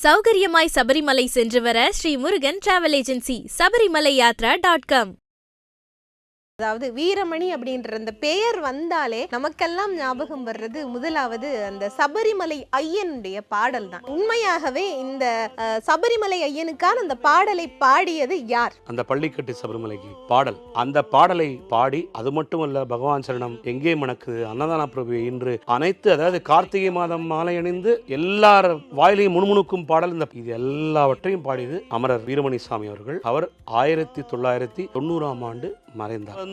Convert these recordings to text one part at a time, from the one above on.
சௌகரியமாய் சபரிமலை சென்று வர Sri Murugan travel agency sabarimalayatra.com. அதாவது வீரமணி அப்படின்ற அந்த பெயர் வந்தாலே நமக்கெல்லாம் ஞாபகம் வர்றது முதலாவது அந்த சபரிமலை ஐயனுடைய பாடல் தான். உண்மையாகவே இந்த சபரிமலை ஐயனுக்கான அந்த பாடலை பாடியது யார்? அந்த பள்ளிக்கட்டு சபரிமலைக்கு பாடல். அந்த பாடலை பாடி அது மட்டுமல்ல, பகவான் சரணம், எங்கே மணக்குது, அன்னதான பிரபு என்று அனைத்து, அதாவது கார்த்திகை மாதம் மாலை அணிந்து எல்லார் வாயிலையும் முணுமுணுக்கும் பாடல். இது எல்லாவற்றையும் பாடியது அமரர் வீரமணி சாமி அவர்கள். அவர் 1990ஆம் ஆண்டு மறைந்தார்.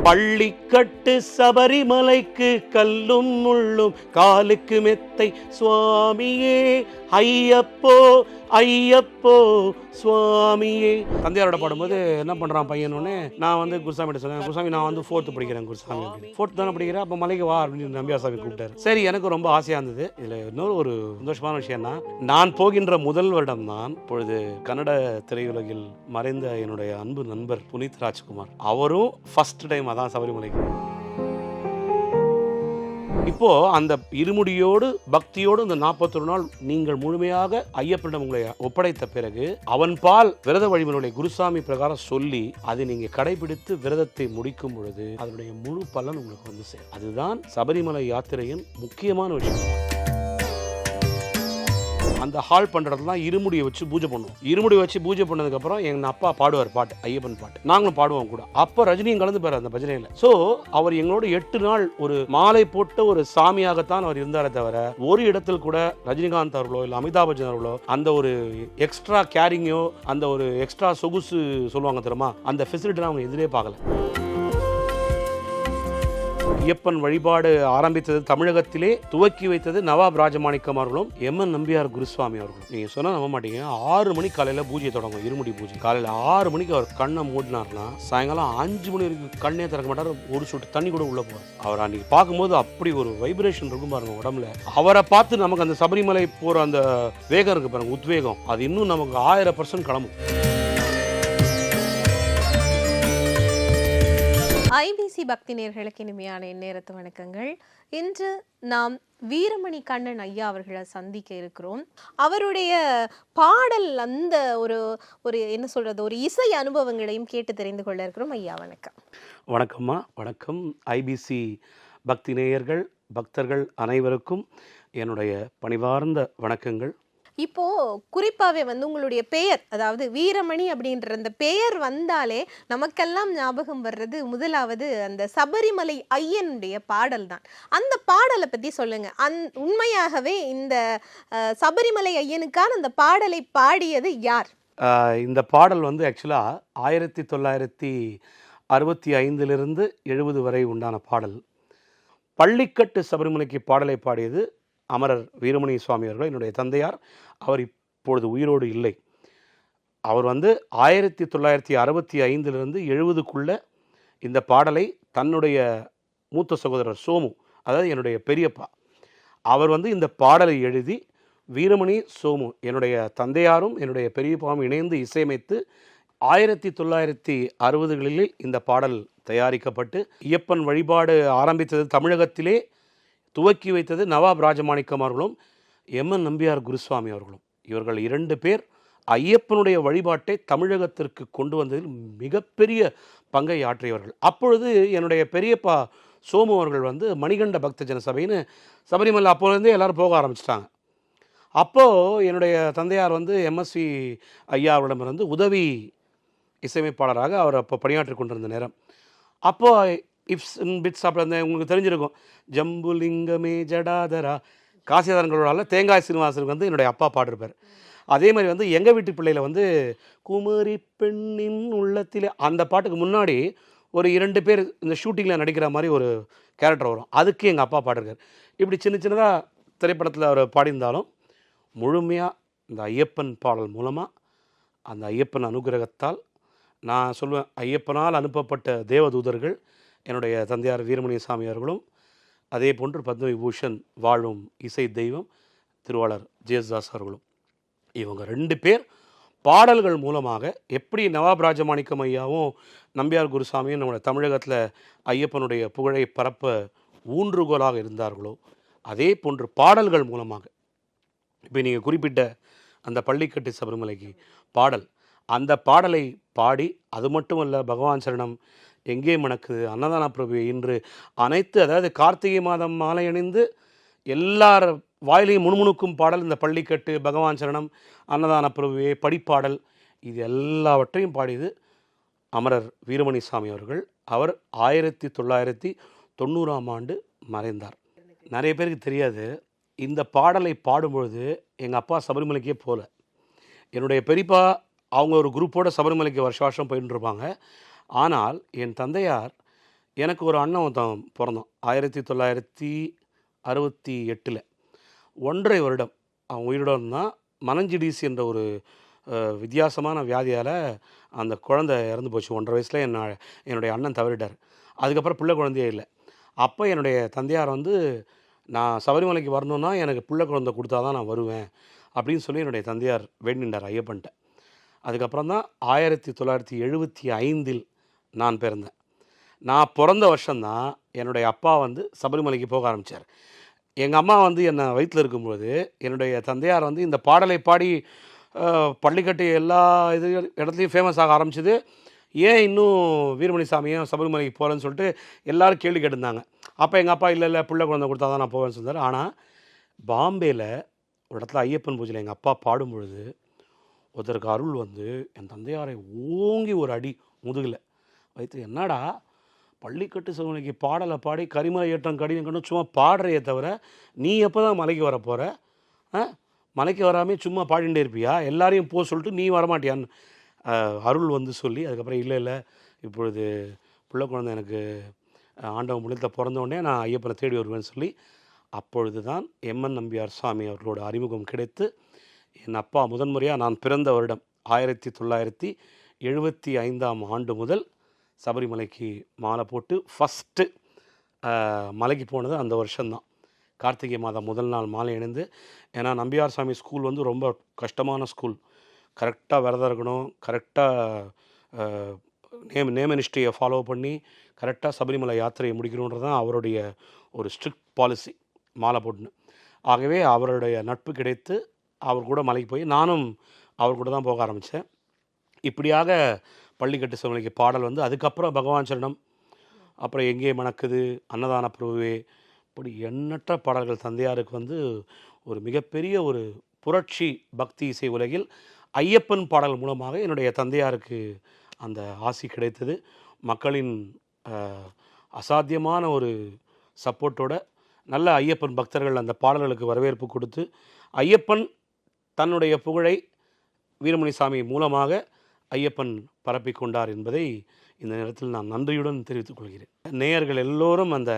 பள்ளிக்கட்டு சபரிமலைக்கு கல்லும் முள்ளும் காலுக்கு மெத்தை சுவாமியே ஐயப்போ ஐயப்போ சுவாமியே. தந்தையாரோட பாடும்போது என்ன பண்றான் பையனோடனே, நான் வந்து குருசாமிகிட்ட சொன்னேன், குருசாமி நான் வந்து 4th படிக்கிறேன் குருசாமி, 4th தானே படிக்கிறேன், அப்போ மலைக்கு வா அப்படின்னு நம்பியாசாமி கூப்பிட்டாரு. சரி, எனக்கு ரொம்ப ஆசையா இருந்தது. இதுல இன்னொரு ஒரு சந்தோஷமான விஷயம்னா, நான் போகின்ற முதல் வருடம் தான் இப்பொழுது கன்னட திரையுலகில் மறைந்த என்னுடைய அன்பு நண்பர் புனித் ராஜ்குமார், அவரும் ஃபர்ஸ்ட் டைம் அதான் சபரிமலைக்கு. இப்போ அந்த இருமுடியோடு பக்தியோடு இந்த 41 நாள் நீங்கள் முழுமையாக ஐயப்பனிடம் உங்களை ஒப்படைத்த பிறகு அவன் பால் விரத வழிமுறைகளை குருசாமி பிரகாரம் சொல்லி அதை நீங்க கடைபிடித்து விரதத்தை முடிக்கும் பொழுது அதனுடைய முழு பலன் உங்களுக்கு வந்து சேரும். அதுதான் சபரிமலை யாத்திரையின் முக்கியமான விஷயம். அந்த ஹால் பண்றதுலாம் இருமுடியை வச்சு பூஜை பண்ணுவோம். இருமுடி வச்சு பூஜை பண்ணதுக்கு அப்புறம் எங்க அப்பா பாடுவார் பாட்டு, ஐயப்பன் பாட்டு, நாங்களும் பாடுவோம் கூட. அப்ப ரஜினியும் கலந்து பாரு அந்த பஜனையில. சோ அவர் எங்களோட 8 நாள் ஒரு மாலை போட்ட ஒரு சாமியாகத்தான் அவர் இருந்தாரே தவிர, ஒரு இடத்தில் கூட ரஜினிகாந்த் அவர்களோ இல்ல அமிதாப் பச்சன் அவர்களோ அந்த ஒரு எக்ஸ்ட்ரா கேரிங்கோ அந்த ஒரு எக்ஸ்ட்ரா சொகுசு சொல்லுவாங்க தெரியுமா, அந்த ஃபெசிலிட்டி அவங்க எதிரே பார்க்கல. ஐயப்பன் வழிபாடு ஆரம்பித்தது தமிழகத்திலே துவக்கி வைத்தது நவாப் ராஜமாணிக்கம் அவர்களும் எம்என் நம்பியார் குருசுவாமி அவர்களும். நீங்க சொன்னா நம்ப மாட்டீங்க, 6 மணி காலையில பூஜை தொடங்கும், இருமுடி பூஜை. காலையில 6 மணிக்கு அவர் கண்ணை மூடினார்னா சாயங்காலம் 5 மணி வரைக்கும் கண்ணே திறக்க மாட்டார், ஒரு சொட்டு தண்ணி கூட உள்ள போவார். அவர் அன்னைக்கு பார்க்கும்போது அப்படி ஒரு வைப்ரேஷன் இருக்கும் பாருங்க உடம்புல. அவரை பார்த்து நமக்கு அந்த சபரிமலை போற அந்த வேகம் இருக்கு பாருங்க, உத்வேகம், அது இன்னும் நமக்கு 1000% கிளம்பும். ஐபிசி பக்தி நேயர்களுக்கு இனிமையான நேரத்து வணக்கங்கள். இன்று நாம் வீரமணி கண்ணன் ஐயா அவர்களை சந்திக்க இருக்கிறோம். அவருடைய பாடல் அந்த ஒரு என்ன சொல்றது, ஒரு இசை அனுபவங்களையும் கேட்டு தெரிந்து கொள்ள இருக்கிறோம். ஐயா வணக்கம். வணக்கம்மா, வணக்கம். ஐபிசி பக்தி நேயர்கள் பக்தர்கள் அனைவருக்கும் என்னுடைய பணிவார்ந்த வணக்கங்கள். இப்போ குறிப்பாவே வந்து உங்களுடைய பெயர், அதாவது வீரமணி அப்படின்ற அந்த பெயர் வந்தாலே நமக்கெல்லாம் ஞாபகம் வர்றது முதலாவது அந்த சபரிமலை ஐயனுடைய பாடல் தான். அந்த பாடலை பத்தி சொல்லுங்க. உண்மையாகவே இந்த சபரிமலை ஐயனுக்கான அந்த பாடலை பாடியது யார்? இந்த பாடல் வந்து ஆக்சுவலா 1965 70 வரை உண்டான பாடல். பள்ளிக்கட்டு சபரிமலைக்கு பாடலை பாடியது அமரர் வீரமணி சுவாமி அவர்கள், என்னுடைய தந்தையார். அவர் இப்பொழுது உயிரோடு இல்லை. அவர் வந்து 1965 70க்குள்ள இந்த பாடலை தன்னுடைய மூத்த சகோதரர் சோமு, அதாவது என்னுடைய பெரியப்பா, அவர் வந்து இந்த பாடலை எழுதி வீரமணி சோமு என்னுடைய தந்தையாரும் என்னுடைய பெரியப்பாவும் இணைந்து இசையமைத்து 1960களில் இந்த பாடல் தயாரிக்கப்பட்டு ஐயப்பன் வழிபாடு ஆரம்பித்தது தமிழகத்திலே துவக்கி வைத்தது நவாப் ராஜமாணிக்கம் அவர்களும் எம்என் நம்பியார் குருசுவாமி அவர்களும். இவர்கள் 2 பேர் ஐயப்பனுடைய வழிபாட்டை தமிழகத்திற்கு கொண்டு வந்ததில் மிகப்பெரிய பங்கை ஆற்றியவர்கள். அப்பொழுது என்னுடைய பெரியப்பா சோமு அவர்கள் வந்து மணிகண்ட பக்தஜன சபைன்னு சபரிமலை அப்போலேருந்தே எல்லோரும் போக ஆரம்பிச்சிட்டாங்க. அப்போது என்னுடைய தந்தையார் வந்து எம்எஸ்வி ஐயா அவரிடமிருந்து உதவி இசையமைப்பாளராக அவர் அப்போ பணியாற்றி கொண்டிருந்த நேரம். அப்போது இப்ஸ் பிட்ஸ் அப்படி உங்களுக்கு தெரிஞ்சிருக்கும், ஜம்புலிங்கமே ஜடாதரா, காசியாதரங்களோட தேங்காய் சீனிவாசனுக்கு வந்து என்னுடைய அப்பா பாடிருப்பார். அதே மாதிரி வந்து எங்கள் வீட்டு பிள்ளையில் வந்து குமரி பெண்ணின் உள்ளத்திலே, அந்த பாட்டுக்கு முன்னாடி ஒரு 2 பேர் இந்த ஷூட்டிங்கில் நடிக்கிற மாதிரி ஒரு கேரக்டர் வரும், அதுக்கு எங்கள் அப்பா பாடிருக்கார். இப்படி சின்ன சின்னதாக திரைப்படத்தில் அவர் பாடியிருந்தாலும் முழுமையாக இந்த ஐயப்பன் பாடல் மூலமாக அந்த ஐயப்பன் அனுகிரகத்தால், நான் சொல்வேன், ஐயப்பனால் அனுப்பப்பட்ட தேவதூதர்கள் என்னுடைய தந்தையார் வீரமணி சாமி அவர்களும், அதே போன்று பத்ம விபூஷன் வாழும் இசை தெய்வம் திருவாளர் ஜேசுதாஸ் அவர்களும், இவங்க 2 பேர் பாடல்கள் மூலமாக எப்படி நவாப் ராஜமாணிக்கம் ஐயாவும் நம்பியார் குருசாமியும் நம்முடைய தமிழகத்தில் ஐயப்பனுடைய புகழை பரப்ப ஊன்றுகோலாக இருந்தார்களோ, அதே போன்று பாடல்கள் மூலமாக இப்போ நீங்கள் குறிப்பிட்ட அந்த பள்ளிக்கட்டு சபரிமலைக்கு பாடல், அந்த பாடலை பாடி அது மட்டும் அல்ல, பகவான் சரணம், எங்கே மணக்குது, அன்னதான பிரபு இன்று அனைத்து, அதாவது கார்த்திகை மாதம் மாலை அணிந்து எல்லார் வாயிலையும் முணுமுணுக்கும் பாடல் இந்த பள்ளிக்கட்டு, பகவான் சரணம், அன்னதான பிரபுவே, படிப்பாடல், இது எல்லாவற்றையும் பாடியது அமரர் வீரமணி சாமி அவர்கள். அவர் 1990ஆம் ஆண்டு மறைந்தார். நிறைய பேருக்கு தெரியாது, இந்த பாடலை பாடும்பொழுது எங்கள் அப்பா சபரிமலைக்கே போகல. என்னுடைய பெரியப்பா அவங்க ஒரு குரூப்போடு சபரிமலைக்கு வருஷ வருஷம் போயிட்டு இருப்பாங்க. ஆனால் என் தந்தையார், எனக்கு ஒரு அண்ணன் ஒருத்தன் பிறந்தான் 1968. 1.5 வருடம் அவன் உயிரோடு இருந்தான். மனஞ்சிடிஸ் என்ற ஒரு வித்தியாசமான வியாதியால் அந்த குழந்தை இறந்து போச்சு. 1.5 வயசில் என்னுடைய அண்ணன் தவறிட்டார். அதுக்கப்புறம் பிள்ளை குழந்தையே இல்லை. அப்போ என்னுடைய தந்தையார் வந்து, நான் சபரிமலைக்கு வரணுன்னா எனக்கு பிள்ளை குழந்தை கொடுத்தா தான் நான் வருவேன் அப்படின்னு சொல்லி என்னுடைய தந்தையார் வேண்டினார் ஐயப்பன்ட்ட. அதுக்கப்புறம் தான் 1975 நான் பிறந்தேன். நான் பிறந்த வருஷம்தான் என்னுடைய அப்பா வந்து சபரிமலைக்கு போக ஆரம்பித்தார். எங்கள் அம்மா வந்து என்னை வயிற்றில் இருக்கும்போது என்னுடைய தந்தையார் வந்து இந்த பாடலை பாடி பள்ளிக்கட்டு எல்லா இடத்துலையும் ஃபேமஸ் ஆக ஆரம்பிச்சிது. ஏன் இன்னும் வீரமணி சாமியும் சபரிமலைக்கு போகலன்னு சொல்லிட்டு எல்லோரும் கேள்வி கேட்டிருந்தாங்க. அப்போ எங்கள் அப்பா இல்லை பிள்ளை குழந்தை கொடுத்தா தான் நான் போவேன்னு சொன்னார். ஆனால் பாம்பேயில் ஒரு இடத்துல ஐயப்பன் பூஜையில் எங்கள் அப்பா பாடும்பொழுது ஒருத்தருக்கு அருள் வந்து என் தந்தையாரை ஓங்கி ஒரு அடி முதுகில் வைத்து, என்னடா பள்ளிக்கட்டு சபரிமலைக்கு பாடலை பாடி கரிமலை ஏற்றம் கடினம் சும்மா பாடுறையே தவிர நீ எப்போ தான் மலைக்கு வர போகிற? மலைக்கு வராமல் சும்மா பாடிகிட்டே இருப்பியா? எல்லாரையும் போக சொல்லிட்டு நீ வரமாட்டியான்னு அருள் வந்து சொல்லி, அதுக்கப்புறம் இல்லை இப்பொழுது பிள்ளை குழந்தை எனக்கு ஆண்டவன் முழுத்த பிறந்தோடனே நான் ஐயப்பனை தேடி வருவேன்னு சொல்லி, அப்பொழுது தான் எம்என் நம்பியார் சுவாமி அவர்களோட அறிமுகம் கிடைத்து, என் அப்பா முதன்முறையாக நான் பிறந்த வருடம் 1975ஆம் ஆண்டு முதல் சபரிமலைக்கு மாலை போட்டு ஃபஸ்ட்டு மலைக்கு போனது அந்த வருஷம்தான். கார்த்திகை மாதம் முதல் நாள் மாலை அணிந்து. ஏன்னா நம்பியார் சாமி ஸ்கூல் வந்து ரொம்ப கஷ்டமான ஸ்கூல். கரெக்டாக விரதம் இருக்கணும், கரெக்டாக நேமனிஷ்டையை ஃபாலோ பண்ணி கரெக்டாக சபரிமலை யாத்திரையை முடிக்கணுன்றது தான் அவருடைய ஒரு ஸ்ட்ரிக்ட் பாலிசி, மாலை போட்டுன்னு. ஆகவே அவருடைய நட்பு கிடைத்து அவர் கூட மலைக்கு போய் நானும் அவர் கூட தான் போக ஆரம்பித்தேன். இப்படியாக பள்ளிக்கட்டு சபரிமலைக்கு பாடல் வந்து, அதுக்கப்புறம் பகவான் சரணம், அப்புறம் எங்கே மணக்குது, அன்னதான பிரபுவே, இப்படி எண்ணற்ற பாடல்கள். தந்தையாருக்கு வந்து ஒரு மிகப்பெரிய ஒரு புரட்சி பக்தி இசை உலகில் ஐயப்பன் பாடல் மூலமாக என்னுடைய தந்தையாருக்கு அந்த ஆசி கிடைத்தது. மக்களின் அசாத்தியமான ஒரு சப்போர்ட்டோட நல்ல ஐயப்பன் பக்தர்கள் அந்த பாடல்களுக்கு வரவேற்பு கொடுத்து, ஐயப்பன் தன்னுடைய புகழை வீரமணி சாமி மூலமாக ஐயப்பன் பரப்பி கொண்டார் என்பதை இந்த நேரத்தில் நான் நன்றியுடன் தெரிவித்துக் கொள்கிறேன். நேயர்கள் எல்லோரும் அந்த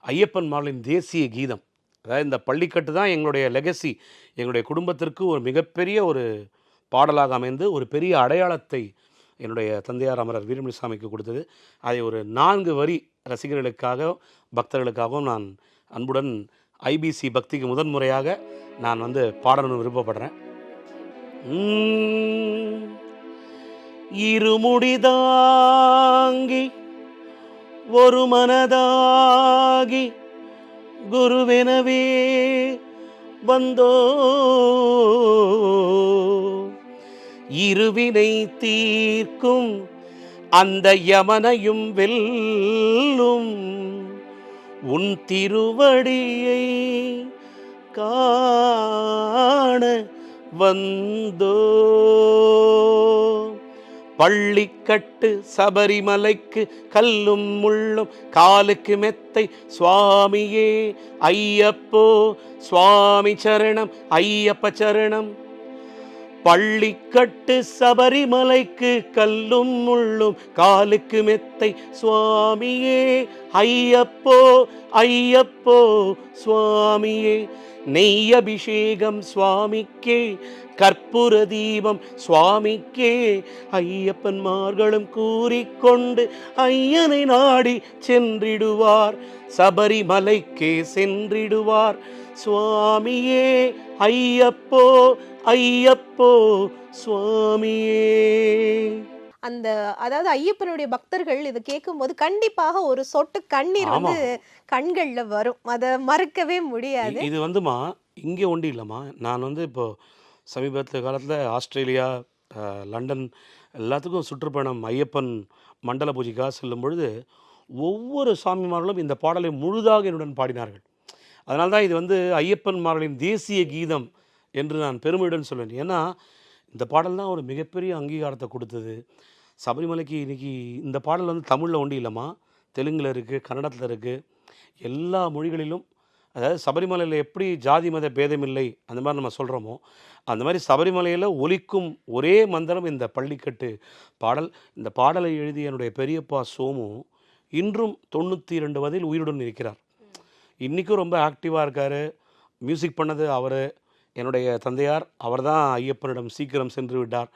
ஐயப்பன் மாடலின் தேசிய கீதம், அதாவது இந்த பள்ளிக்கட்டு தான் எங்களுடைய லெகசி, எங்களுடைய குடும்பத்திற்கு ஒரு மிகப்பெரிய ஒரு பாடலாக அமைந்து ஒரு பெரிய அடையாளத்தை என்னுடைய தந்தையார் அமரர் வீரமணி சாமிக்கு கொடுத்தது. அதை ஒரு 4 வரி ரசிகர்களுக்காக பக்தர்களுக்காகவும் நான் அன்புடன் ஐபிசி பக்திக்கு முதன்முறையாக நான் வந்து பாடணும்னு விருப்பப்படுறேன். இருமுடிதாங்கி ஒரு மனதாகி குருவெனவே வந்தோ, இருவினை தீர்க்கும் அந்த யமனையும் வெல்லும் உன் திருவடியை காண வந்தோ. பள்ளிக்கட்டு சபரிமலைக்கு கல்லும் முள்ளும் காலுக்கு மெத்தை சுவாமியே ஐயப்போ, சுவாமி சரணம் ஐயப்ப சரணம். பள்ளிக்கட்டு சபரிமலைக்கு கல்லும் முள்ளும் காலுக்கு மெத்தை சுவாமியே ஐயப்போ, ஐயப்போ சுவாமியே. நெய் அபிஷேகம் சுவாமிக்கே, கற்பூர தீபம் சுவாமிக்கே. ஐயப்பன்மார்களும் கூறிக்கொண்டு ஐயனை நாடி சென்றிடுவார், சபரிமலைக்கே சென்றிடுவார் சுவாமியே ஐயப்போ, ஐயப்போ சுவாமியே. அந்த அதாவது ஐயப்பனுடைய பக்தர்கள் இதை கேட்கும்போது கண்டிப்பாக ஒரு சொட்டு கண்ணீர் வந்து கண்கள்ல வரும். அதை மறக்கவே முடியாது. இது வந்துமா இங்கே ஒண்டி இல்லைம்மா. நான் வந்து இப்போ சமீபத்தில் காலத்தில் ஆஸ்திரேலியா, லண்டன் எல்லாத்துக்கும் சுற்றுப்பயணம் ஐயப்பன் மண்டல பூஜைக்காக செல்லும் பொழுது ஒவ்வொரு சாமிமார்களும் இந்த பாடலை முழுதாக என்னுடன் பாடினார்கள். அதனால தான் இது வந்து ஐயப்பன்மார்களின் தேசிய கீதம் என்று நான் பெருமையுடன் சொல்வேன். ஏன்னா இந்த பாடல் தான் ஒரு மிகப்பெரிய அங்கீகாரத்தை கொடுத்தது சபரிமலைக்கு. இன்றைக்கி இந்த பாடல் வந்து தமிழில் ஒண்டி இல்லைம்மா, தெலுங்கில் இருக்குது, கன்னடத்தில் இருக்குது, எல்லா மொழிகளிலும். அதாவது சபரிமலையில் எப்படி ஜாதி மத பேதமில்லை அந்த மாதிரி நம்ம சொல்கிறோமோ, அந்த மாதிரி சபரிமலையில் ஒலிக்கும் ஒரே மந்திரம் இந்த பள்ளிக்கட்டு பாடல். இந்த பாடலை எழுதிய என்னுடைய பெரியப்பா சோமு இன்றும் 92 வயதில் உயிருடன் இருக்கிறார். இன்றைக்கும் ரொம்ப ஆக்டிவாக இருக்கார். மியூசிக் பண்ணது அவர். என்னுடைய தந்தையார் அவர் தான் ஐயப்பனிடம் சீக்கிரம் சென்று விட்டார்.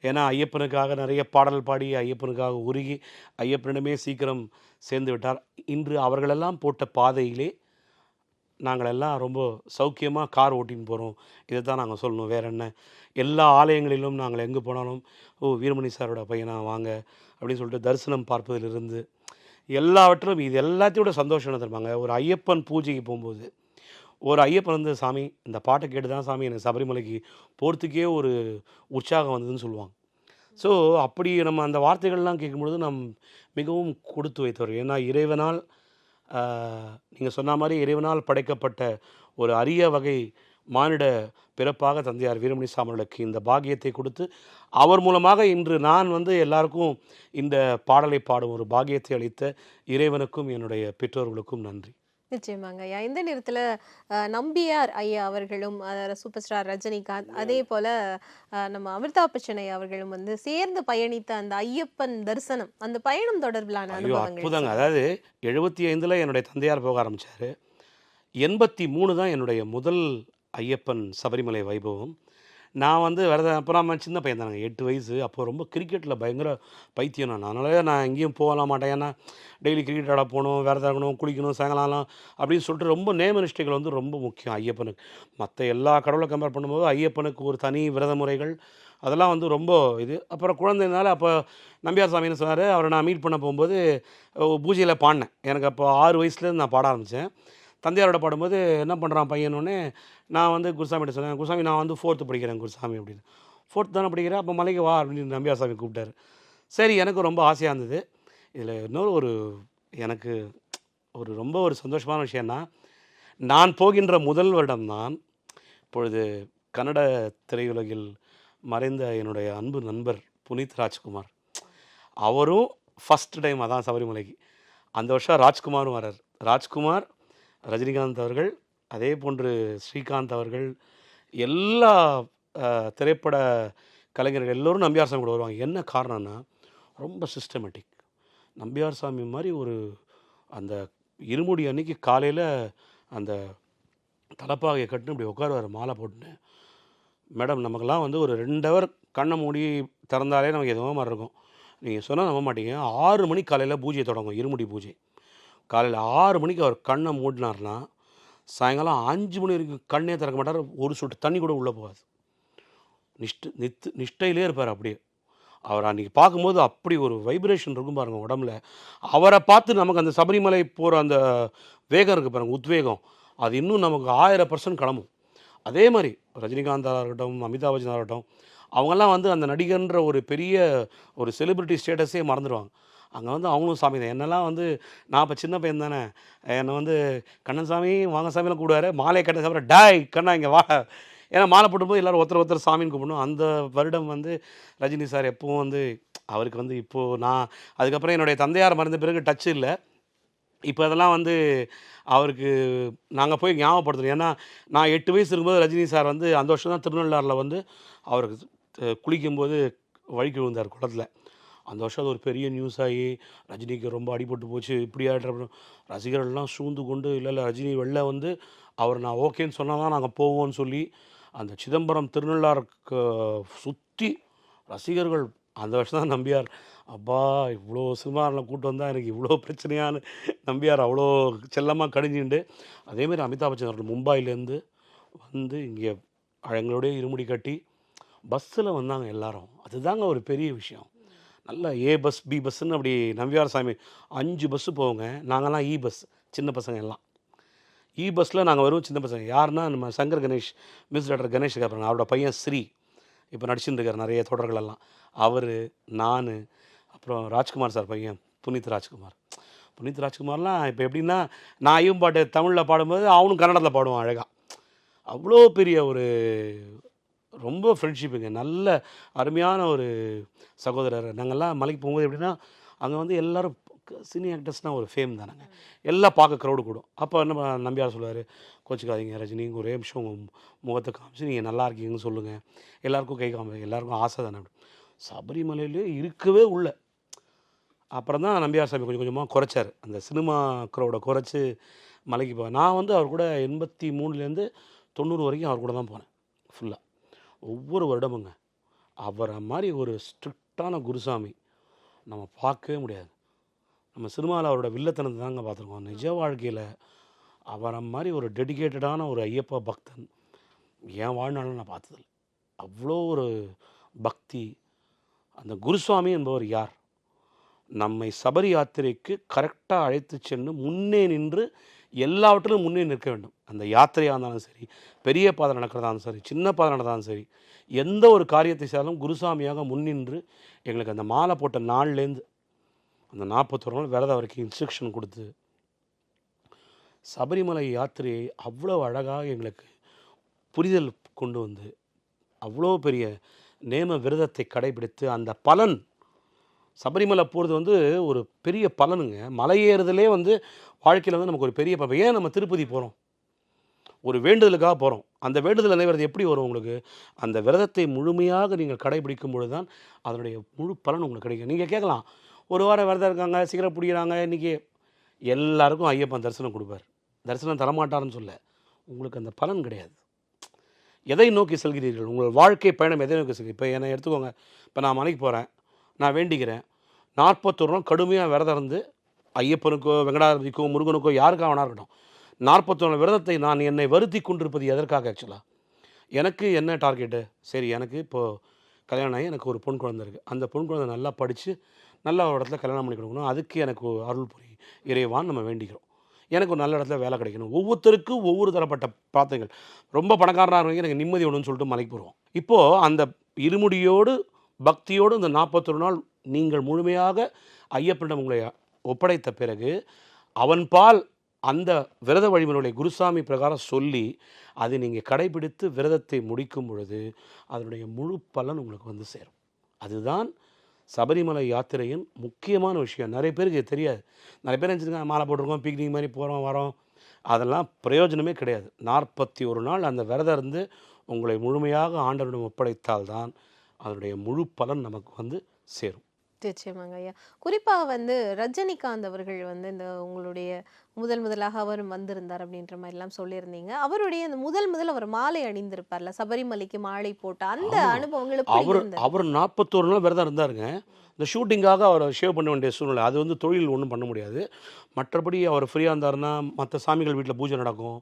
ஏன்னா ஐயப்பனுக்காக நிறைய பாடல் பாடி ஐயப்பனுக்காக உருகி ஐயப்பனிடமே சீக்கிரம் சேர்ந்து விட்டார். இன்று அவர்களெல்லாம் போட்ட பாதையிலே நாங்கள் எல்லாம் ரொம்ப சௌக்கியமாக கார் ஓட்டின்னு போகிறோம். இதை தான் நாங்கள் சொல்லணும், வேறு என்ன. எல்லா ஆலயங்களிலும் நாங்கள் எங்கே போனாலும் வீரமணி சாரோட பையனா வாங்க அப்படின்னு சொல்லிட்டு தரிசனம் பார்ப்பதிலிருந்து எல்லாவற்றிலும் இது எல்லாத்தையோட சந்தோஷம் என்ன தருவாங்க. ஒரு ஐயப்பன் பூஜைக்கு போகும்போது ஒரு ஐயப்பன் வந்து, சாமி இந்த பாட்டை கேட்டு தான் சாமி எனக்கு சபரிமலைக்கு போகிறதுக்கே ஒரு உற்சாகம் வந்ததுன்னு சொல்லுவாங்க. ஸோ அப்படி நம்ம அந்த வார்த்தைகள்லாம் கேட்கும்பொழுது நம் மிகவும் கொடுத்து வைத்தவர். ஏன்னா இறைவனால் நீங்கள் சொன்ன மாதிரி இறைவனால் படைக்கப்பட்ட ஒரு அரிய வகை மானிட பிறப்பாக தந்தையார் வீரமணி சாமர்களுக்கு இந்த பாக்கியத்தை கொடுத்து அவர் மூலமாக இன்று நான் வந்து எல்லாருக்கும் இந்த பாடலை பாடும் ஒரு பாக்கியத்தை அளித்த இறைவனுக்கும் என்னுடைய பெற்றோர்களுக்கும் நன்றி. நிச்சயமாங்க ஐயா. இந்த நேரத்துல நம்பியார் ஐயா அவர்களும் சூப்பர் ஸ்டார் ரஜினிகாந்த், அதே போல நம்ம அமிர்தாப் பச்சன் ஐயா அவர்களும் வந்து சேர்ந்து பயணித்த அந்த ஐயப்பன் தரிசனம், அந்த பயணம் தொடர்பிலான அனுபவங்கள். அற்புதங்க. அதாவது 75 என்னுடைய தந்தையார் போக ஆரம்பித்தார். 83 தான் என்னுடைய முதல் ஐயப்பன் சபரிமலை வைபவம். நான் வந்து அப்போ நான் சின்ன பையன் தானங்க, 8 வயசு. அப்போ ரொம்ப கிரிக்கெட்டில் பயங்கர பைத்தியம் நான். அதனால நான் எங்கேயும் போகலாம் மாட்டேன். ஏன்னா டெய்லி கிரிக்கெட் ஆட போகணும், விரதம் இருக்கணும், குளிக்கணும், சாயங்காலம் அப்படின்னு சொல்லிட்டு ரொம்ப நேம நிஷ்டைகள் வந்து ரொம்ப முக்கியம் ஐயப்பனுக்கு. மற்ற எல்லா கடவுளை கம்பேர் பண்ணும்போது ஐயப்பனுக்கு ஒரு தனி விரத முறைகள் அதெல்லாம் வந்து ரொம்ப இது. அப்புறம் குழந்தைனால அப்போ நம்பியார் சாமின்னு சொன்னார். அவரை நான் மீட் பண்ண போகும்போது பூஜையில் பாடினேன். எனக்கு அப்போ 6 வயசுலேருந்து நான் பாட ஆரம்பித்தேன். தந்தையாரோட பாடும்போது என்ன பண்ணுறான் பையனோடனே நான் வந்து குருசாமிகிட்ட சொன்னேன், குருசாமி நான் வந்து 4th படிக்கிறேன் குருசாமி அப்படின்னு. 4th தானே படிக்கிறேன், அப்போ மலைக்கு வா அப்படின்னு நம்பியார் சாமி கூப்பிட்டாரு. சரி, எனக்கு ரொம்ப ஆசையாக இருந்தது. இதில் இன்னொரு எனக்கு ரொம்ப ஒரு சந்தோஷமான விஷயம்னா, நான் போகின்ற முதல் வருடம்தான் இப்பொழுது கன்னட திரையுலகில் மறைந்த என்னுடைய அன்பு நண்பர் புனித் ராஜ்குமார், அவரும் ஃபஸ்ட் டைம் அதான் சபரிமலைக்கு. அந்த வருஷம் ராஜ்குமாரும் வரார். ராஜ்குமார், ரஜினிகாந்த் அவர்கள், அதே போன்று ஸ்ரீகாந்த் அவர்கள், எல்லா திரைப்பட கலைஞர்கள் எல்லோரும் நம்பியார் சாமி கூட வருவாங்க. என்ன காரணம்னா ரொம்ப சிஸ்டமேட்டிக். நம்பியார் சாமி மாதிரி ஒரு அந்த இருமுடி அன்னைக்கு காலையில் அந்த தலைப்பாகையை கட்டுன்னு இப்படி உட்காருவார் மாலை போட்டுன்னு. மேடம் நமக்கெல்லாம் வந்து ஒரு 2 ஹவர் கண்ணை மூடி திறந்தாலே நமக்கு எதுவும் மாதிரி இருக்கும். நீங்கள் சொன்னால் நம்ப மாட்டீங்க, 6 மணிக்கு காலையில் பூஜை தொடங்கும், இருமுடி பூஜை. காலையில் 6 மணிக்கு அவர் கண்ணை மூடினார்னா சாயங்காலம் 5 மணி வரைக்கும் கண்ணே திறக்க மாட்டார். ஒரு சொட்டு தண்ணி கூட உள்ளே போகாது. நிஷ்டையிலே இருப்பார் அப்படியே. அவர் அன்றைக்கி பார்க்கும்போது அப்படி ஒரு வைப்ரேஷன் இருக்கும் பாருங்கள் உடம்புல. அவரை பார்த்து நமக்கு அந்த சபரிமலை போகிற அந்த வேகம் இருக்குது பாருங்கள், உத்வேகம், அது இன்னும் நமக்கு 1000% கிளம்பும். அதே மாதிரி ரஜினிகாந்தாக இருக்கட்டும், அமிதாப் பச்சனாக இருக்கட்டும், அவங்கெல்லாம் வந்து அந்த நடிகன்ற ஒரு பெரிய ஒரு செலிப்ரிட்டி ஸ்டேட்டஸே மறந்துடுவாங்க. அங்கே வந்து அவங்களும் சாமி தான். என்னெல்லாம் வந்து நான் இப்போ சின்ன பையன் தானே, என்னை வந்து கண்ணன் சாமி வாங்க சாமியெலாம் கூப்பிடுவார். மாலையை கட்ட சாப்பிட டாய் கண்ணா இங்கே வா, ஏன்னா மாலை போட்டும்போது எல்லோரும் ஒருத்தர் சாமின்னு கூப்பிடணும். அந்த வருடம் வந்து ரஜினி சார் எப்பவும் வந்து அவருக்கு வந்து இப்போது நான் அதுக்கப்புறம் என்னுடைய தந்தையார் மறைந்த பிறகு டச்சு இல்லை. இப்போ அதெல்லாம் வந்து அவருக்கு நாங்கள் போய் ஞாபகப்படுத்துகிறோம். ஏன்னா நான் 8 வயசு இருக்கும்போது ரஜினி சார் வந்து அந்த வருஷம் தான் திருநள்ளாறில் வந்து அவருக்கு குளிக்கும்போது வழுக்கி விழுந்தார் குளத்தில். அந்த வருஷம் அது ஒரு பெரிய நியூஸ் ஆகி ரஜினிக்கு ரொம்ப அடிபட்டு போச்சு, இப்படியாட்ட ரசிகர்கள்லாம் சூழ்ந்து கொண்டு இல்லை ரஜினி வெளில வந்து அவர் நான் ஓகேன்னு சொன்னால் தான் நாங்கள் போவோம்னு சொல்லி அந்த சிதம்பரம் திருநள்ளாறுக்கு சுற்றி ரசிகர்கள். அந்த வருஷம் தான் நம்பியார் அப்பா இவ்வளோ சினிமாவில் கூட்டம் வந்தால் எனக்கு இவ்வளோ பிரச்சனையான்னு நம்பியார் அவ்வளோ செல்லமாக கடிஞ்சுண்டு. அதேமாதிரி அமிதாப் பச்சன் அவர்கள் மும்பையிலேருந்து வந்து இங்கே எங்களோடய இருமுடி கட்டி பஸ்ஸில் வந்தாங்க எல்லாரும். அதுதாங்க ஒரு பெரிய விஷயம். நல்லா ஏ பஸ் பி பஸ்ஸுன்னு அப்படி நம்பியார் சாமி 5 பஸ்ஸு போவோங்க. நாங்கள்லாம் இ பஸ், சின்ன பசங்க எல்லாம். இ பஸ்ஸில் நாங்கள் வருவோம் சின்ன பசங்க. யாருன்னா நம்ம சங்கர் கணேஷ், மிஸ் டாக்டர் கணேஷ் கேட்பாங்க. அவரோட பையன் ஸ்ரீ இப்போ நடிச்சுட்டு இருக்கார் நிறைய தொடர்களெல்லாம். அவர், நான், அப்புறம் ராஜ்குமார் சார் பையன் புனித் ராஜ்குமார். புனித் ராஜ்குமார்லாம் இப்போ எப்படின்னா, நான் ஐயும் பாட்டு தமிழில் பாடும்போது அவனும் கன்னடத்தில் பாடுவான் அழகாக. அவ்வளோ பெரிய ஒரு ரொம்ப ஃப்ரெண்ட்ஷிப்புங்க. நல்ல அருமையான ஒரு சகோதரர். நாங்கள்லாம் மலைக்கு போகும்போது எப்படின்னா, அங்கே வந்து எல்லோரும் சினி ஆக்டர்ஸ்னால் ஒரு ஃபேம் தானேங்க. எல்லாம் பார்க்க க்ரௌடு கூடும். அப்போ என்ன நம்பியார் சொல்லுவார், கோச்சிக்காதீங்க ரஜினி, ஒரே நிமிஷம் உங்கள் முகத்தை காமிச்சு நீங்கள் நல்லா இருக்கீங்கன்னு சொல்லுங்கள், எல்லாருக்கும் கை காமி, எல்லாருக்கும் ஆசை தானே. சபரிமலையிலே இருக்கவே உள்ள. அப்புறம் தான் நம்பியார் சாமி கொஞ்சம் கொஞ்சமாக குறைச்சார். அந்த சினிமா க்ரௌடை குறைச்சி மலைக்கு போவேன். நான் வந்து அவர் கூட 83லேருந்து 90 வரைக்கும் அவர் கூட தான் போனேன் ஃபுல்லாக. ஒவ்வொரு வருடமுங்க அவரை மாதிரி ஒரு ஸ்ட்ரிக்டான குருசாமி நம்ம பார்க்கவே முடியாது. நம்ம சினிமாவில் அவரோட வில்லத்தனத்தை தாங்க பார்த்துருக்கோம். நிஜ வாழ்க்கையில் அவரை மாதிரி ஒரு டெடிகேட்டடான ஒரு ஐயப்பா பக்தன் என் வாழ்நாளில் நான் பார்த்ததில்லை. அவ்வளோ ஒரு பக்தி. அந்த குருசுவாமி என்பவர் யார்? நம்மை சபரி யாத்திரைக்கு கரெக்டாக அழைத்து சென்று முன்னே நின்று எல்லாவற்றிலும் முன்னே நிற்க வேண்டும். அந்த யாத்திரையாக இருந்தாலும் சரி, பெரிய பாதை நடக்கிறதாலும் சரி, சின்ன பாதை நடந்தாலும் சரி, எந்த ஒரு காரியத்தை செய்தாலும் குருசாமியாக முன்னின்று எங்களுக்கு அந்த மாலை போட்ட நாள்லேருந்து அந்த 41 நாள் விரதம் வரைக்கும் இன்ஸ்ட்ரக்ஷன் கொடுத்து சபரிமலை யாத்திரையை அவ்வளோ அழகாக எங்களுக்கு புரிதல் கொண்டு வந்து அவ்வளோ பெரிய நேம விரதத்தை கடைபிடித்து அந்த பலன் சபரிமலை போகிறது வந்து ஒரு பெரிய பலனுங்க. மலை ஏறுதலே வந்து வாழ்க்கையில் வந்து நமக்கு ஒரு பெரிய பலன். ஏன் நம்ம திருப்பதி போகிறோம்? ஒரு வேண்டுதலுக்காக போகிறோம். அந்த வேண்டுதல் நிறைவேறது எப்படி வரும் உங்களுக்கு? அந்த விரதத்தை முழுமையாக நீங்கள் கடைபிடிக்கும் பொழுது தான் அதனுடைய முழு பலன் உங்களுக்கு கிடைக்கும். நீங்கள் கேட்கலாம், ஒரு வாரம் விரதம் இருக்காங்க, சிகரெட் பிடிக்கிறாங்க, இன்றைக்கி எல்லாருக்கும் ஐயப்பன் தரிசனம் கொடுப்பார். தரிசனம் தரமாட்டார்னு சொல்ல, உங்களுக்கு அந்த பலன் கிடையாது. எதை நோக்கி செல்கிறீர்கள்? உங்கள் வாழ்க்கை பயணம் எதை நோக்கி செல்கிறீர்கள்? இப்போ என்னை எடுத்துக்கோங்க. இப்போ நான் மலைக்கு போகிறேன், நான் வேண்டிக்கிறேன், 41 நாள் கடுமையாக விரதம் இருந்து ஐயப்பனுக்கோ வெங்கடாதிபதிக்கோ முருகனுக்கோ யாருக்காக வேணா இருக்கட்டும், 41 நாள் விரதத்தை நான் என்னை வருத்தி கொண்டிருப்பது எதற்காக? ஆக்சுவலாக எனக்கு என்ன டார்கெட்டு? சரி, எனக்கு இப்போது கல்யாணம் ஆகி எனக்கு ஒரு பொன் குழந்தை இருக்குது. அந்த பொன் குழந்தை நல்லா படித்து நல்ல ஒரு இடத்துல கல்யாணம் பண்ணி கொடுக்கணும். அதுக்கு எனக்கு அருள் புரி இறைவான்னு நம்ம வேண்டிக்கிறோம். எனக்கு ஒரு நல்ல இடத்துல வேலை கிடைக்கணும். ஒவ்வொருத்தருக்கும் ஒவ்வொரு தரப்பட்ட பிரார்த்தனைகள். ரொம்ப பணக்காரனாக இருக்கவங்க எனக்கு நிம்மதி வேணும்னு சொல்லிட்டு மலைக்கு போடுவோம். இப்போது அந்த இருமுடியோடு பக்தியோடு இந்த 41 நாள் நீங்கள் முழுமையாக ஐயப்பனிடம் உங்களை ஒப்படைத்த பிறகு அவன் பால் அந்த விரத வழிமுறைகளை குருசாமி பிரகாரம் சொல்லி அதை நீங்கள் கடைபிடித்து விரதத்தை முடிக்கும் பொழுது அதனுடைய முழு பலன் உங்களுக்கு வந்து சேரும். அதுதான் சபரிமலை யாத்திரையின் முக்கியமான விஷயம். நிறைய பேருக்கு தெரியாது. நிறைய பேர் நினச்சிருக்காங்க, மாலை போட்டிருக்கோம், பிக்னிக் மாதிரி போகிறோம் வரோம், அதெல்லாம் பிரயோஜனமே கிடையாது. 41 நாள் அந்த விரதம் இருந்து உங்களை முழுமையாக ஆண்டவரிடம் ஒப்படைத்தால்தான் அதனுடைய முழு பலன் நமக்கு வந்து சேரும். நிச்சயமாங்க ஐயா. குறிப்பாக வந்து ரஜினிகாந்த் அவர்கள் வந்து இந்த உங்களுடைய முதலாக அவர் வந்திருந்தார் அப்படின்ற மாதிரிலாம் சொல்லியிருந்தீங்க. அவருடைய அந்த முதல் அவர் மாலை அணிந்திருப்பார்ல, சபரிமலைக்கு மாலை போட்ட அந்த அனுபவங்கள் எப்படி இருந்தது? அவர் 41 நாள் விரதம் இருந்தாருங்க. இந்த ஷூட்டிங்காக அவரை ஷேவ் பண்ண வேண்டிய சூழ்நிலை. அது வந்து தொழில் ஒன்றும் பண்ண முடியாது. மற்றபடி அவர் ஃப்ரீயாக இருந்தாருன்னா மற்ற சாமிகள் வீட்டில் பூஜை நடக்கும்,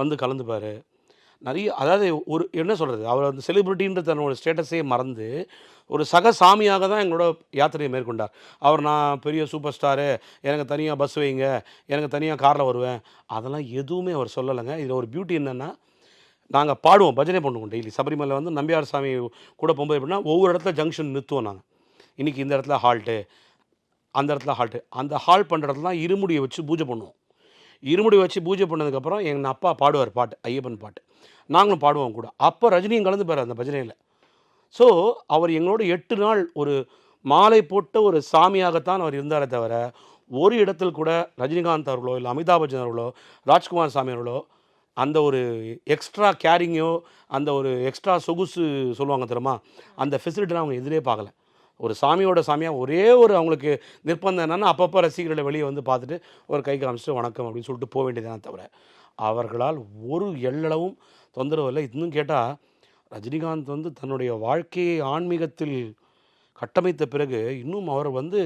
வந்து கலந்துப்பார். நிறைய, அதாவது ஒரு என்ன சொல்கிறது, அவர் அந்த செலிப்ரிட்டின்ற தன்னோட ஸ்டேட்டஸே மறந்து ஒரு சக சாமியாக தான் எங்களோட யாத்திரையை மேற்கொண்டார். அவர் நான் பெரிய சூப்பர் ஸ்டாரு, எனக்கு தனியாக பஸ் வைங்க, எனக்கு தனியாக காரில் வருவேன், அதெல்லாம் எதுவுமே அவர் சொல்லலைங்க. இதில் ஒரு பியூட்டி என்னென்னா, நாங்கள் பாடுவோம், பஜனை பண்ணுவோம் டெய்லி. சபரிமலை வந்து நம்பியார் சாமி கூட போகும்போது எப்படின்னா ஒவ்வொரு இடத்துல ஜங்ஷன் நிறுத்துவோம். நாங்கள் இன்றைக்கி இந்த இடத்துல ஹால்ட்டு, அந்த இடத்துல ஹால்ட்டு, அந்த ஹால் பண்ணுற இடத்துல தான் இருமுடியை வச்சு பூஜை பண்ணுவோம். இருமுடி வச்சு பூஜை பண்ணதுக்கப்புறம் எங்கள் அப்பா பாடுவார் பாட்டு, ஐயப்பன் பாட்டு, நாங்களும் பாடுவோம் கூட. அப்போ ரஜினியும் கலந்துப்பார் அந்த பஜனையில். ஸோ அவர் எங்களோட 8 நாள் ஒரு மாலை போட்ட ஒரு சாமியாகத்தான் அவர் இருந்தாரே தவிர ஒரு இடத்தில் கூட ரஜினிகாந்த் அவர்களோ இல்லை அமிதாப் பச்சன் அவர்களோ ராஜ்குமார் சாமி அவர்களோ அந்த ஒரு எக்ஸ்ட்ரா கேரிங்கோ அந்த ஒரு எக்ஸ்ட்ரா சொகுசு சொல்லுவாங்க தெரியுமா, அந்த ஃபெசிலிட்டிலாம் அவங்க எதிரே பார்க்கல. ஒரு சாமியோட சாமியாக ஒரே ஒரு அவங்களுக்கு நிர்பந்தம் என்னென்னா அப்பப்போ ரசிகர்களை வெளியே வந்து பார்த்துட்டு ஒரு கை காமிச்சிட்டு வணக்கம் அப்படின்னு சொல்லிட்டு போக வேண்டியதானே தவிர அவர்களால் ஒரு எள்ளளவும் தொந்தரவு இல்லை. இன்னும் கேட்டால் ரஜினிகாந்த் வந்து தன்னுடைய வாழ்க்கையை ஆன்மீகத்தில் கட்டமைத்த பிறகு இன்னும் அவர் வந்து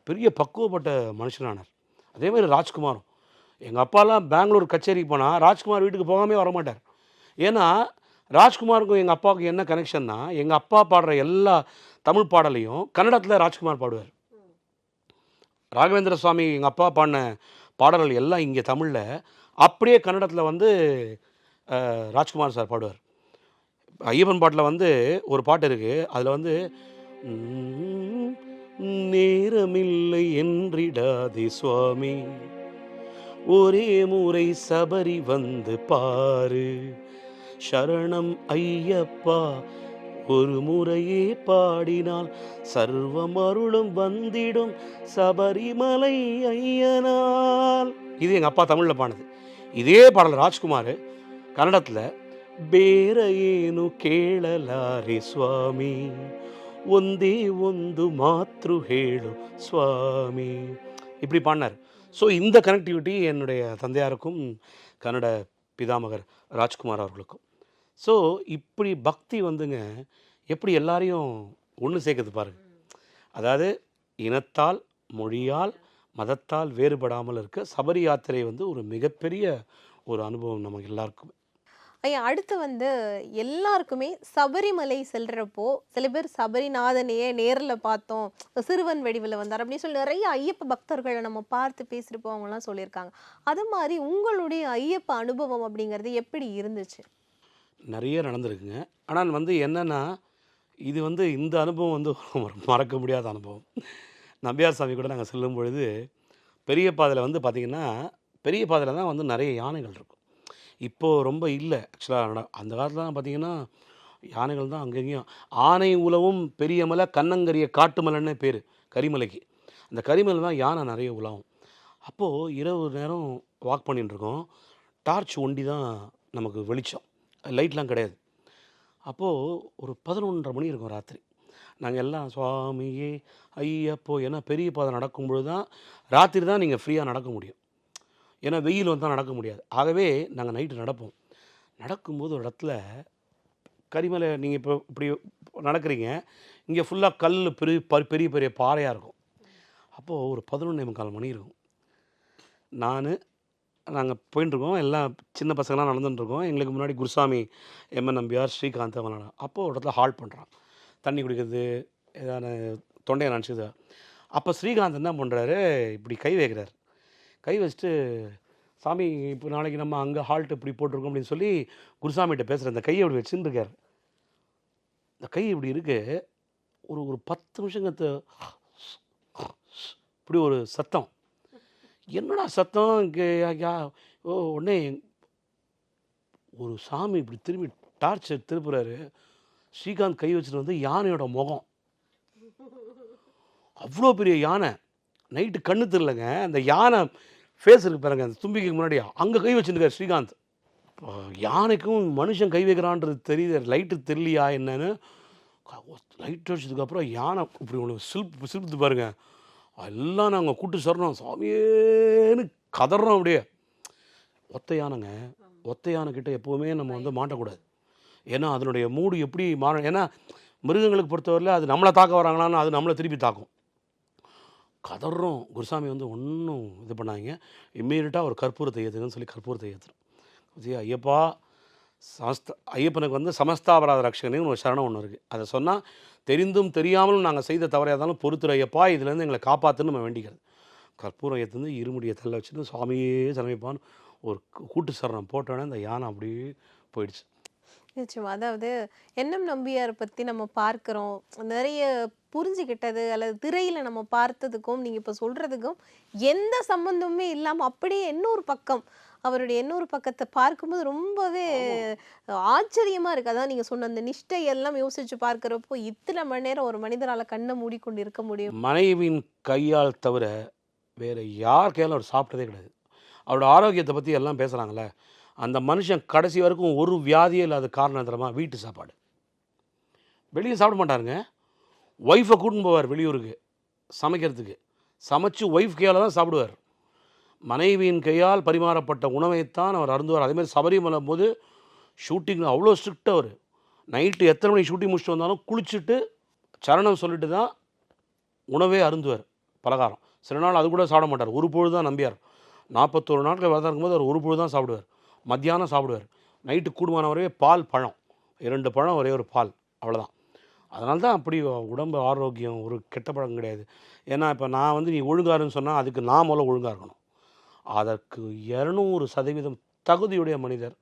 பெரிய பக்குவப்பட்ட மனுஷனானார். அதேமாதிரி ராஜ்குமாரும். எங்கள் அப்பாலாம் பெங்களூர் கச்சேரிக்கு போனால் ராஜ்குமார் வீட்டுக்கு போகாமே வரமாட்டார். ஏன்னா ராஜ்குமாருக்கும் எங்கள் அப்பாவுக்கு என்ன கனெக்ஷன்னா, எங்கள் அப்பா பாடுற எல்லா தமிழ் பாடலையும் கன்னடத்தில் ராஜ்குமார் பாடுவார். ராகவேந்திர சுவாமி எங்கள் அப்பா பாடின பாடல்கள் எல்லாம் இங்கே தமிழில், அப்படியே கன்னடத்தில் வந்து ராஜ்குமார் சார் பாடுவார். ஐயப்பன் பாட்டில் வந்து ஒரு பாட்டு இருக்குது, அதில் வந்து நேரமில்லை என்றிடாதே சுவாமி, ஒரே முறை சபரி வந்து பாரு, சரணம் ஐயப்பா ஒரு முறையே பாடினால் சர்வம் அருளும் வந்திடும் சபரிமலை ஐயனால். இது எங்கள் அப்பா தமிழில் பாடுது. இதே பாடல் ராஜ்குமார் கன்னடத்தில் ಬೇರ ಏನು ಕೇಳಲಾರೆ ಸ್ವಾಮಿ, ಒಂದೇ ಒಂದು ಮಾತೃ ಹೇಳು சுவாமி, இப்படி பாடினார். ஸோ இந்த கனெக்டிவிட்டி என்னுடைய தந்தையாருக்கும் கன்னட பிதாமகர் ராஜ்குமார் அவர்களுக்கும். ஸோ இப்படி பக்தி வந்துங்க எப்படி எல்லாரையும் ஒன்று சேர்க்குது பாருங்க. அதாவது இனத்தால், மொழியால், மதத்தால் வேறுபடாமல் இருக்க சபரி யாத்திரை வந்து ஒரு மிகப்பெரிய ஒரு அனுபவம் நமக்கு எல்லாருக்குமே. ஐயா, அடுத்து வந்து எல்லாருக்குமே சபரிமலை செல்றப்போ சில பேர் சபரிநாதனையே நேரில் பார்த்தோம், சிறுவன் வடிவில் வந்தார் அப்படின்னு சொல்லி நிறைய ஐயப்ப பக்தர்களை நம்ம பார்த்து பேசிட்டு போவங்கலாம் சொல்லியிருக்காங்க. அது மாதிரி உங்களுடைய ஐயப்ப அனுபவம் அப்படிங்கிறது எப்படி இருந்துச்சு? நிறைய நடந்திருக்குங்க. ஆனால் வந்து என்னென்னா, இது வந்து இந்த அனுபவம் வந்து மறக்க முடியாத அனுபவம். நம்பியார் சாமி கூட நாங்கள் செல்லும் பொழுது பெரிய பாதையில் வந்து பார்த்திங்கன்னா, பெரிய பாதையில் தான் வந்து நிறைய யானைகள் இருக்கும். இப்போது ரொம்ப இல்லை ஆக்சுவலாக. அந்த காலத்துலலாம் பார்த்திங்கன்னா யானைகள் தான் அங்கங்கேயும். ஆனை உலவும் பெரிய மலை, கண்ணங்கரிய காட்டுமலைன்னு பேர் கரிமலைக்கு. அந்த கரிமலை தான் யானை நிறைய உலாவும். அப்போது இரவு நேரம் வாக் பண்ணிகிட்டு இருக்கோம். டார்ச் ஒண்டி தான் நமக்கு வெளிச்சம், லைட்லாம் கிடையாது. அப்போது ஒரு 11:30 மணி இருக்கும் ராத்திரி. நாங்கள் எல்லாம் சுவாமியே ஐயப்போ, ஏன்னா பெரிய பாதை நடக்கும்பொழுது தான் ராத்திரி தான் நீங்கள் ஃப்ரீயாக நடக்க முடியும். ஏன்னா வெயில் வந்தால் நடக்க முடியாது. ஆகவே நாங்கள் நைட்டு நடப்போம். நடக்கும்போது ஒரு இடத்துல கரிமலை, நீங்கள் இப்போ இப்படி நடக்கிறீங்க, இங்கே ஃபுல்லாக கல் பெரிய பெரிய பாறையாக இருக்கும். அப்போது ஒரு 11:45 மணி இருக்கும். நாங்கள் போயின்ட்டுருக்கோம், எல்லாம் சின்ன பசங்களாம் நடந்துட்டுருக்கோம். எங்களுக்கு முன்னாடி குருசாமி, எம்என் நம்பியார், ஸ்ரீகாந்த் அவங்களாம். அப்போது ஒரு இடத்துல ஹால்ட் பண்ணுறான், தண்ணி குடிக்கிறது, ஏதான தொண்டையை நினச்சிது. அப்போ ஸ்ரீகாந்த் என்ன பண்ணுறாரு, இப்படி கை வைக்கிறார். கை வச்சுட்டு, சாமி இப்போ நாளைக்கு நம்ம அங்கே ஹால்ட் இப்படி போட்டிருக்கோம் அப்படின்னு சொல்லி குருசாமிகிட்ட பேசுகிறேன். இந்த கையை இப்படி வச்சுன்னு இருக்கார். இந்த கை இப்படி இருக்கு. ஒரு 10 நிமிஷங்கத்து இப்படி ஒரு சத்தம். என்னடா சத்தம் இங்கே? உடனே ஒரு சாமி இப்படி திரும்பி டார்ச் திருப்புறாரு. ஸ்ரீகாந்த் கை வச்சுட்டு வந்து யானையோட முகம், அவ்வளோ பெரிய யானை, நைட்டு கண்ணு தெரிலங்க. அந்த யானை ஃபேஸ் இருக்கு பாருங்க, அந்த தும்பிக்கு முன்னாடியா, அங்கே கை வச்சுருக்கார் ஸ்ரீகாந்த். யானைக்கும் மனுஷன் கை வைக்கிறான்றது தெரியுது, லைட்டு தெரியலையா என்னன்னு. லைட் வச்சதுக்கப்புறம் யானை இப்படி ஒன்று சில்புத்து பாருங்க. எல்லாம் நாங்கள் கூட்டு சொல்கிறோம், சாமியேன்னு கதறோம். அப்படியே ஒத்த யானைங்க. ஒத்த யானைக்கிட்ட எப்போவுமே நம்ம வந்து மாட்டக்கூடாது. ஏன்னா அதனுடைய மூடு எப்படி மாறும். ஏன்னா மிருகங்களுக்கு பொறுத்தவரையில் அது நம்மளை தாக்க வராங்களான்னு அது நம்மளை திருப்பி தாக்கும். கதறோம். குருசாமி வந்து ஒன்றும் இது பண்ணாங்க. இம்மீடியட்டாக ஒரு கற்பூரத்தை ஏற்றுங்கன்னு சொல்லி கற்பூரத்தை ஏற்றுறோம். ஐயப்பா ஐயப்பனுக்கு வந்து சமஸ்தாபராத ரட்சகனே ஒரு சரணம் ஒன்று இருக்குது. அதை சொன்னால் தெரிந்தும் தெரியாமலும் நாங்கள் செய்த தவறையாக இருந்தாலும் பொறுத்துற ஐயப்பா, இதுலேருந்து எங்களை காப்பாற்றுன்னு நம்ம வேண்டிக்கிறது. கற்பூரம் ஏற்றுந்து இருமுடியை தள்ள வச்சுட்டு சுவாமியே சமைப்பான்னு ஒரு கூட்டு சரணம் போட்டோன்னே அந்த யானை அப்படியே போயிடுச்சு. நிச்சயமா. அதாவது என்எம் நம்பியாரை பற்றி நம்ம பார்க்குறோம், நிறைய புரிஞ்சுக்கிட்டது அல்லது திரையில் நம்ம பார்த்ததுக்கும் நீங்கள் இப்போ சொல்கிறதுக்கும் எந்த சம்மந்தமுமே இல்லாமல் அப்படியே இன்னொரு பக்கம், அவருடைய இன்னொரு பக்கத்தை பார்க்கும்போது ரொம்பவே ஆச்சரியமாக இருக்குது. அதான் நீங்கள் சொன்ன அந்த நிஷ்டை எல்லாம் யோசித்து பார்க்குறப்போ இத்தனை மணி நேரம் ஒரு மனிதரால் கண்ணை மூடிக்கொண்டு இருக்க முடியும். மனைவியின் கையால் தவிர வேறு யார் கையாலும் அவர் சாப்பிட்டதே கிடையாது. அவரோட ஆரோக்கியத்தை பற்றி எல்லாம் பேசுகிறாங்களே, அந்த மனுஷன் கடைசி வரைக்கும் ஒரு வியாதியே இல்லாத காரணம் தரமா வீட்டு சாப்பாடு. வெளியே சாப்பிட மாட்டாருங்க. ஒய்ஃபை கூட்டின்னு போவார் வெளியூருக்கு சமைக்கிறதுக்கு. சமைச்சு ஒய்ஃப் கையால் தான் சாப்பிடுவார். மனைவியின் கையால் பரிமாறப்பட்ட உணவைத்தான் அவர் அருந்துவார். அதேமாதிரி சபரிமலை போது ஷூட்டிங் அவ்வளோ ஸ்ட்ரிக்ட். அவர் நைட்டு எத்தனை மணிக்கு ஷூட்டிங் முடிச்சுட்டு வந்தாலும் குளிச்சுட்டு சரணம் சொல்லிட்டு தான் உணவே அருந்துவார். பலகாரம் சில நாள் அது கூட சாப்பிட மாட்டார். ஒரு பொழுது தான் நம்பியார். 41 நாட்கள் விரதம் இருக்கும்போது அவர் ஒரு பொழுது தான் சாப்பிடுவார். மத்தியானம் சாப்பிடுவார். நைட்டு கூடுமான வரையே பால், பழம், 2 பழம், ஒரே ஒரு பால், அவ்வளோதான். அதனால தான் அப்படி உடம்பு ஆரோக்கியம் ஒரு கெட்ட பழக்கம் கிடையாது. ஏன்னா இப்போ நான் வந்து நீ ஒழுங்காருன்னு சொன்னால் அதுக்கு நான் முதல்ல ஒழுங்காக இருக்கணும். அதற்கு 200% தகுதியுடைய மனிதர்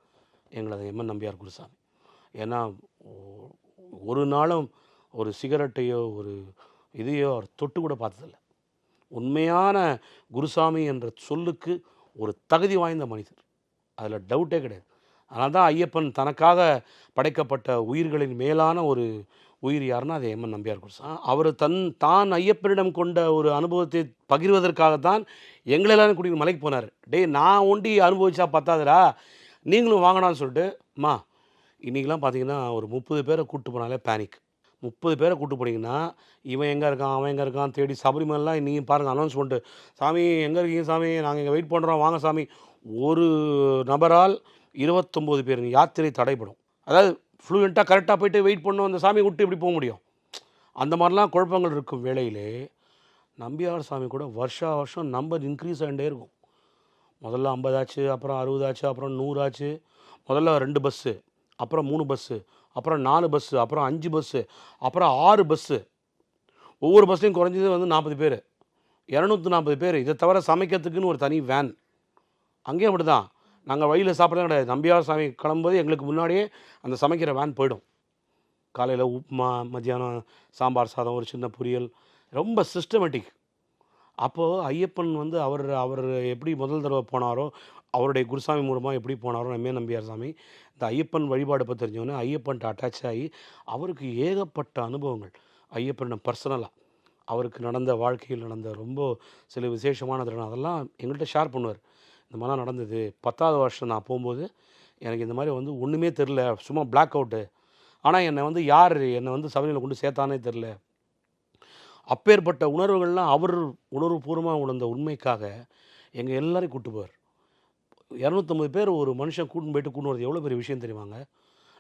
எங்களது எம்என் நம்பியார் குருசாமி. ஏன்னா ஒரு நாளும் ஒரு சிகரெட்டையோ ஒரு இதையோ அவர் தொட்டு கூட பார்த்ததில்ல. உண்மையான குருசாமி என்ற சொல்லுக்கு ஒரு தகுதி வாய்ந்த மனிதர், அதில் டவுட்டே கிடையாது. அதனால தான் ஐயப்பன் தனக்காக படைக்கப்பட்ட உயிர்களின் மேலான ஒரு உயிர் யாருன்னா அது எம்என் நம்பியார் குருசாமி. அவர் தான் ஐயப்பனிடம் கொண்ட ஒரு அனுபவத்தை பகிர்வதற்காகத்தான் எங்களெல்லாம் கூட்டிகிட்டு மலைக்கு போனார். நான் ஒண்டி அனுபவிச்சா பத்தாதுடா, நீங்களும் வாங்கடான்னு சொல்லிட்டு, அம்மா இன்றைக்கெலாம் பார்த்தீங்கன்னா ஒரு 30 பேரை கூப்பிட்டு போனாலே பேனிக். 30 பேரை கூப்பிட்டு போனீங்கன்னா இவன் எங்கே இருக்கான் அவன் எங்கே இருக்கான் தேடி சபரிமலைலாம் நீங்கள் பாருங்கள் அனௌன்ஸ் பண்ணிட்டு, சாமி எங்கே இருக்கீங்க சாமி, நாங்கள் இங்கே வெயிட் பண்ணுறோம் வாங்க சாமி. ஒரு நபரால் 29 பேர் யாத்திரை தடைப்படும். அதாவது ஃப்ளூயண்ட்டாக கரெக்டாக போய்ட்டு வெயிட் பண்ணோம், அந்த சாமி விட்டு எப்படி போக முடியும்? அந்த மாதிரிலாம் குழப்பங்கள் இருக்கும் வேளையிலே நம்பியார் சாமி கூட வருஷம் நம்பர் இன்க்ரீஸ் ஆகிட்டே இருக்கும். முதல்ல 50 ஆச்சு, அப்புறம் 60 ஆச்சு, அப்புறம் 100 ஆச்சு. முதல்ல 2 பஸ்ஸு, அப்புறம் 3 பஸ்ஸு, அப்புறம் 4 பஸ்ஸு, அப்புறம் 5 பஸ்ஸு, அப்புறம் 6 பஸ்ஸு. ஒவ்வொரு பஸ்லையும் குறைஞ்சது வந்து 40 பேர், 240 பேர். இதை தவிர சமைக்கிறதுக்குன்னு ஒரு தனி வேன். அங்கேயும் அப்படி தான். நாங்கள் வழியில் சாப்பிட்றதே கிடையாது. நம்பியார் சாமி கிளம்பும்போது எங்களுக்கு முன்னாடியே அந்த சமைக்கிற வேன் போயிடும். காலையில் உப்புமா, மத்தியானம் சாம்பார் சாதம், ஒரு சின்ன பொரியல், ரொம்ப சிஸ்டமேட்டிக். அப்போது ஐயப்பன் வந்து அவர் எப்படி முதல் தடவை போனாரோ, அவருடைய குருசாமி மூலமாக எப்படி போனாரோ எம்என் நம்பியார் சாமி, இந்த ஐயப்பன் வழிபாடு பற்றி தெரிஞ்சோன்னே ஐயப்பன்ட்ட அட்டாச் ஆகி அவருக்கு ஏகப்பட்ட அனுபவங்கள் ஐயப்பன் பர்சனலாக அவருக்கு நடந்த வாழ்க்கையில் நடந்த ரொம்ப சில விசேஷமான அதெல்லாம் எங்கள்கிட்ட ஷேர் பண்ணுவார். இந்த மாதிரிலாம் நடந்தது. 10வது வருஷம் நான் போகும்போது எனக்கு இந்த மாதிரி வந்து ஒன்றுமே தெரில, சும்மா பிளாக் அவுட்டு. ஆனால் என்னை வந்து யார் என்னை வந்து சபரியில் கொண்டு சேர்த்தானே தெரில. அப்பேற்பட்ட உணர்வுகள்லாம் அவர் உணர்வுபூர்வமாக உணர்ந்த உண்மைக்காக எங்கள் எல்லோரையும் கூப்பிட்டு போவார். 250 பேர் ஒரு மனுஷன் கூட்டின்னு போயிட்டு கூட்டு வரது எவ்வளோ பெரிய விஷயம் தெரியுமாங்க.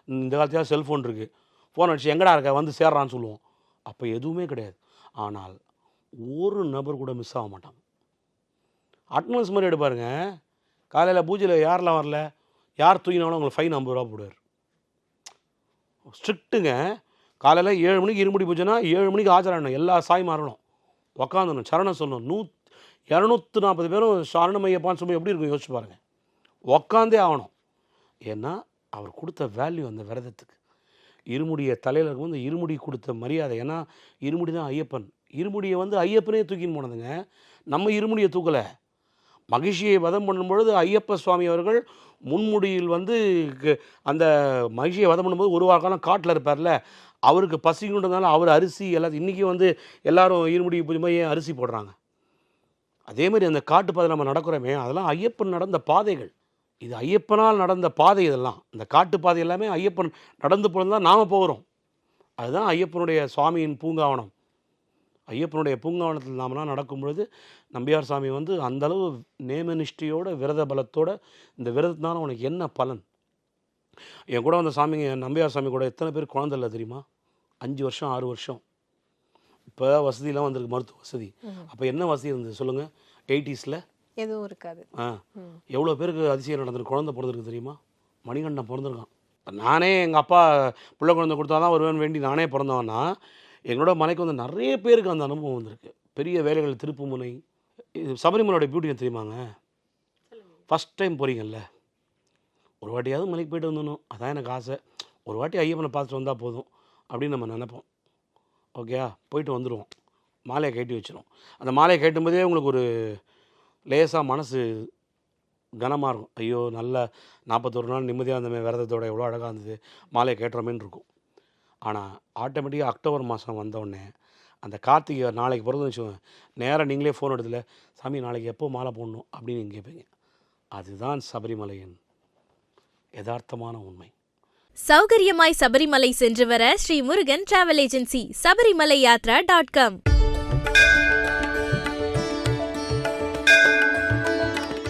இந்த காலத்தில் செல்ஃபோன் இருக்குது, ஃபோன் அடிச்சு எங்கடா இருக்க வந்து சேர்றான்னு சொல்லுவோம். அப்போ எதுவுமே கிடையாது. ஆனால் ஒரு நபர் கூட மிஸ் ஆக மாட்டாங்க. அட்னன்ஸ் மாதிரி எடுப்பாருங்க. காலையில் பூஜையில் யாரெல்லாம் வரல, யார் தூங்கினாலும் உங்களுக்கு ஃபைன் 50 ரூபா போடுவார். ஸ்ட்ரிக்ட்டுங்க. காலையில் 7 மணிக்கு இருமுடி பூஜைனா 7 மணிக்கு ஆஜராகணும். எல்லா சாய் மாறணும், உக்காந்துடணும், சரணம் சொல்லணும். 240 பேரும் சரணமையப்பான்னு சொல்லி எப்படி இருக்கும் யோசிச்சு பாருங்கள். உக்காந்தே ஆகணும். ஏன்னா அவர் கொடுத்த வேல்யூ அந்த விரதத்துக்கு. இருமுடியை தலையில் இருக்கும் இந்த இருமுடி கொடுத்த மரியாதை. ஏன்னா இருமுடி தான் ஐயப்பன். இருமுடியை வந்து ஐயப்பனே தூக்கின்னு போனதுங்க, நம்ம இருமுடியை தூக்கலை. மகிழ்ச்சியை வதம் பண்ணும்பொழுது ஐயப்ப சுவாமி அவர்கள் முன்முடியில் வந்து அந்த மகிழ்ச்சியை வதம் பண்ணும்போது ஒரு வாரம் காட்டில் இருப்பார்ல, அவருக்கு பசிக்குன்றதுனால அவர் அரிசி எல்லாத்தையும் இன்றைக்கி வந்து எல்லோரும் இருமுடி பூஜை ஏன் அரிசி போடுறாங்க. அதேமாதிரி அந்த காட்டு பாதை நம்ம நடக்கிறோமே, அதெல்லாம் ஐயப்பன் நடந்த பாதைகள். இது ஐயப்பனால் நடந்த பாதை. இதெல்லாம் இந்த காட்டு பாதை எல்லாமே ஐயப்பன் நடந்து போகிறது தான் நாம் போகிறோம். அதுதான் ஐயப்பனுடைய சுவாமியின் பூங்காவனம். ஐயப்பனுடைய பூங்காவனத்தில் நாமெல்லாம் நடக்கும்பொழுது நம்பியார் சாமி வந்து அந்தளவு நேமநிஷ்டையோட விரத பலத்தோட இந்த விரதத்தினால உனக்கு என்ன பலன். என் கூட வந்த சாமிங்க நம்பியார் சாமி கூட எத்தனை பேர் குழந்தை இல்லை தெரியுமா? 5 வருஷம் 6 வருஷம். இப்போ வசதியெலாம் வந்திருக்கு, மருத்துவ வசதி. அப்போ என்ன வசதி இருந்தது சொல்லுங்கள்? 80ஸ்ல எதுவும் இருக்காது. எவ்வளோ பேருக்கு அதிசயம் நடந்திருக்கு. குழந்தை பிறந்திருக்கு தெரியுமா? மணிகண்டன் பிறந்திருக்கான். நானே எங்கள் அப்பா பிள்ளை குழந்தை கொடுத்தா தான் வருவேன்னு வேண்டி நானே பிறந்தவன்னா, எங்களோட மலைக்கு வந்து நிறைய பேருக்கு அந்த அனுபவம் வந்திருக்கு. பெரிய வேலைகள், திருப்புமுனை. இது சபரிமலையோட பியூட்டி தெரியுமாங்க? ஃபஸ்ட் டைம் போகிறீங்கல்ல, ஒரு வாட்டியாவது மலைக்கு போய்ட்டு வந்துடணும், அதான் எனக்கு ஆசை. ஒரு வாட்டி ஐயப்பனை பார்த்துட்டு வந்தால் போதும் அப்படின்னு நம்ம நினைப்போம். ஓகேயா, போயிட்டு வந்துடுவோம். மாலையை கட்டி வச்சிடும். அந்த மாலையை கட்டும்போதே உங்களுக்கு ஒரு லேசாக மனசு கனமாக இருக்கும். ஐயோ நல்ல 41 நாள் நிம்மதியாக இருந்தமே, விரதத்தோட எவ்வளோ அழகாக இருந்தது, மாலையை கேட்டுறமேன்னு இருக்கும். ஆனால் ஆட்டோமேட்டிக்காக அக்டோபர் மாதம் வந்தோடனே அந்த கார்த்திகை நாளைக்கு பிறகுன்னு வச்சுக்கோங்க, நேராக நீங்களே ஃபோன் எடுத்துல சாமி நாளைக்கு எப்போ மாலை போடணும் அப்படின்னு நீங்கள் கேட்பீங்க. அதுதான் சபரிமலையின் யதார்த்தமான உண்மை. சௌகரியமாய் சபரிமலை சென்று வர Sri Murugan travel agency. sabarimalayatra.com